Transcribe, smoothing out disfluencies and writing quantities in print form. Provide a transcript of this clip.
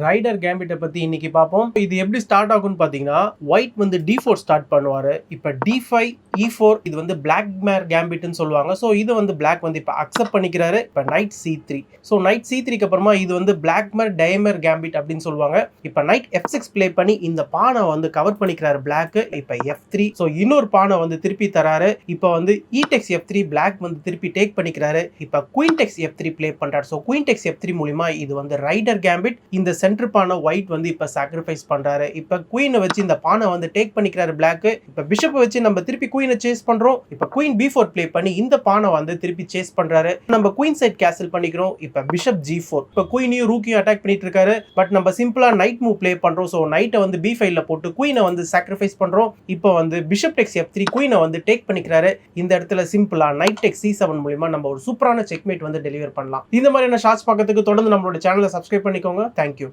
Rider கேம்பிட்டை பத்தி இன்னைக்கு பார்ப்போம். இது எப்படி ஸ்டார்ட் ஆகும்னு பாத்தீங்கன்னா, ஒயிட் வந்து d4 ஸ்டார்ட் பண்ணுவாரு. இப்ப d5 e4 இது வந்து பிளாக் மேர் கேம்பிட்னு சொல்லுவாங்க. சோ இது வந்து பிளாக் வந்து இப்ப அக்செப்ட் பண்ணிக்கிறாரு. இப்ப நைட் c3. சோ நைட் c3க்கு அப்புறமா இது வந்து பிளாக் மேர் டயமர் கேம்பிட் அப்படின்னு சொல்லுவாங்க. இப்ப நைட் f6 ப்ளே பண்ணி இந்த பானை வந்து கவர் பண்ணிக்கிறாரு பிளாக். இப்ப f3. சோ இன்னொரு பானை வந்து திருப்பி தராரு. இப்ப வந்து e takes f3 பிளாக் வந்து திருப்பி டேக் பண்ணிக்கிறாரு. இப்ப queen takes f3 ப்ளே பண்றாரு. சோ queen takes f3 மூலமா இது வந்து ரைடர் கேம்பிட். இந்த சென்டர் பானை ஒயிட் வந்து இப்ப சாக்ரிஃபைஸ் பண்றாரு. இப்ப குயினை வச்சு இந்த பானை வந்து டேக் பண்ணிக்கிறாரு பிளாக். இப்ப பிஷப் வச்சு நம்ம திருப்பி குயினை சேஸ் பண்றோம். இப்ப குயின் b4 ப்ளே பண்ணி இந்த பானை வந்து திருப்பி சேஸ் பண்றாரு. நம்ம குயின் சைட் கேசல் பண்ணிக்கிறோம். இப்ப பிஷப் g4. இப்ப குயினையும் ரூக்கையும் அட்டாக் பண்ணிட்டு இருக்காரு. பட் நம்ம சிம்பிளா நைட் மூவ் ப்ளே பண்றோம். சோ நைட்டை வந்து b5ல போட்டு குயினை வந்து சாக்ரிஃபைஸ் பண்றோம். இப்ப வந்து பிஷப் டெக்ஸ் f3 குயினை வந்து டேக் பண்ணிக்கிறாரு. இந்த இடத்துல சிம்பிளா நைட் டெக்ஸ் c7 மூலமா நம்ம ஒரு சூப்பரான செக்மேட் வந்து டெலிவர் பண்ணலாம். இந்த மாதிரியான ஷார்ட்ஸ் பார்க்கிறதுக்கு தொடர்ந்து நம்மளோட சேனலை சப்ஸ்கிரைப் பண்ணிக்கோங்க. தேங்க்யூ.